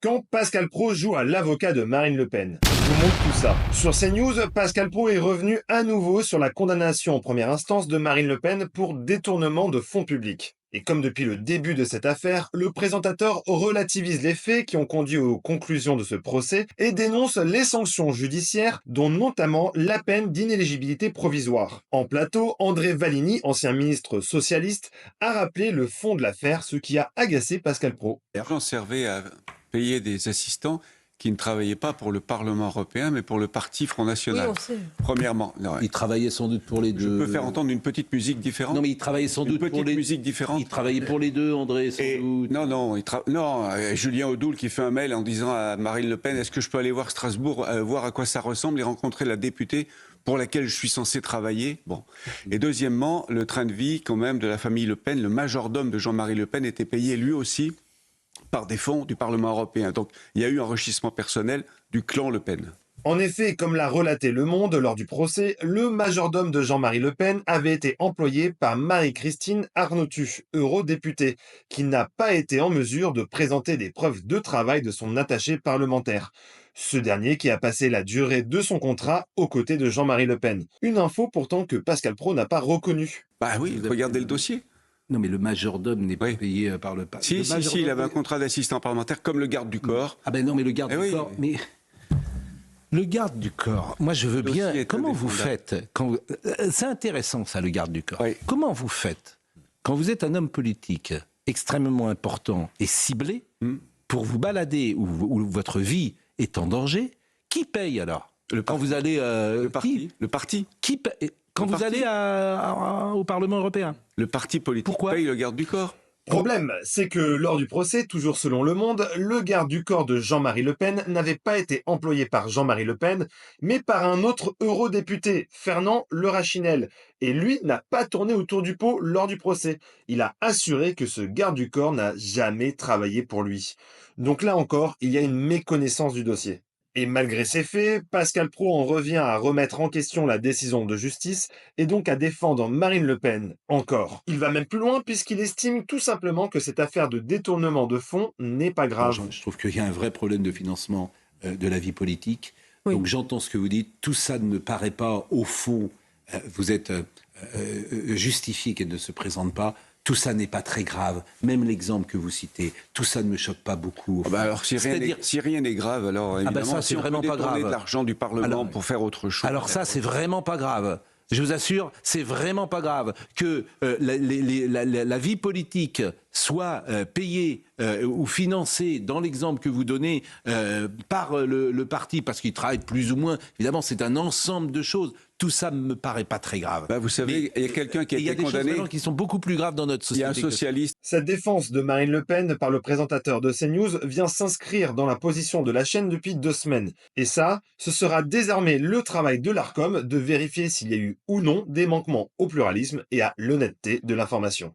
Quand Pascal Praud joue à l'avocat de Marine Le Pen. Je vous montre tout ça. Sur CNews, Pascal Praud est revenu à nouveau sur la condamnation en première instance de Marine Le Pen pour détournement de fonds publics. Et comme depuis le début de cette affaire, le présentateur relativise les faits qui ont conduit aux conclusions de ce procès et dénonce les sanctions judiciaires, dont notamment la peine d'inéligibilité provisoire. En plateau, André Valigny, ancien ministre socialiste, a rappelé le fond de l'affaire, ce qui a agacé Pascal Praud. L'argent servait à payer des assistants qui ne travaillaient pas pour le Parlement européen, mais pour le parti Front National. Oui, on sait. Premièrement, non, Il travaillait sans doute pour les deux. je peux faire entendre une petite musique différente. Non, mais il travaillait sans Une doute pour petite les. musique différente. Il travaillait pour les deux, André. Sans doute. Non, Julien Audoul qui fait un mail en disant à Marine Le Pen, est-ce que je peux aller voir Strasbourg, voir à quoi ça ressemble et rencontrer la députée pour laquelle je suis censé travailler. Bon. Et deuxièmement, le train de vie quand même de la famille Le Pen, le majordome de Jean-Marie Le Pen était payé lui aussi par des fonds du Parlement européen. Donc il y a eu enrichissement personnel du clan Le Pen. En effet, comme l'a relaté Le Monde lors du procès, le majordome de Jean-Marie Le Pen avait été employé par Marie-Christine Arnautu, eurodéputée, qui n'a pas été en mesure de présenter des preuves de travail de son attaché parlementaire. Ce dernier qui a passé la durée de son contrat aux côtés de Jean-Marie Le Pen. Une info pourtant que Pascal Praud n'a pas reconnue. Bah oui, regardez le dossier. Non, mais le majordome n'est pas Oui. payé par le. Si, il avait un contrat d'assistant parlementaire comme le garde du corps. Ah ben non, mais le garde Eh du oui. corps. Mais le garde du corps. Moi, je veux Le dossier bien. est Comment vous indéfendable. faites quand... C'est intéressant ça, le garde du corps. Oui. Comment vous faites quand vous êtes un homme politique extrêmement important et ciblé pour vous balader où votre vie est en danger? Qui paye alors? Quand vous allez Le parti. Le parti. qui paye quand Le vous parti. allez au Parlement européen? Le parti politique Pourquoi paye le garde du corps. Problème, c'est que lors du procès, toujours selon Le Monde, le garde du corps de Jean-Marie Le Pen n'avait pas été employé par Jean-Marie Le Pen, mais par un autre eurodéputé, Fernand Le Rachinel. Et lui n'a pas tourné autour du pot lors du procès. Il a assuré que ce garde du corps n'a jamais travaillé pour lui. Donc là encore, il y a une méconnaissance du dossier. Et malgré ces faits, Pascal Praud en revient à remettre en question la décision de justice et donc à défendre Marine Le Pen encore. Il va même plus loin puisqu'il estime tout simplement que cette affaire de détournement de fonds n'est pas grave. Je trouve qu'il y a un vrai problème de financement de la vie politique. Oui. Donc j'entends ce que vous dites. Tout ça ne me paraît pas, au fond, vous êtes justifié qu'elle ne se présente pas. Tout ça n'est pas très grave. Même l'exemple que vous citez, tout ça ne me choque pas beaucoup. au fond. Alors si rien n'est grave, alors évidemment, ça, c'est si on vraiment peut pas détourner grave. de l'argent du Parlement Alors, pour faire autre chose. Alors ça, c'est vraiment pas grave. Je vous assure, c'est vraiment pas grave que la vie politique soit payée ou financée, dans l'exemple que vous donnez, par le parti, parce qu'il travaille plus ou moins. Évidemment, c'est un ensemble de choses. Tout ça ne me paraît pas très grave. Bah, vous savez, il y a quelqu'un qui a Il y a été des choses condamné. vraiment qui sont beaucoup plus graves dans notre Il y a société. un socialiste. Cette défense de Marine Le Pen par le présentateur de CNews vient s'inscrire dans la position de la chaîne depuis 2 semaines. Et ça, ce sera désormais le travail de l'Arcom de vérifier s'il y a eu ou non des manquements au pluralisme et à l'honnêteté de l'information.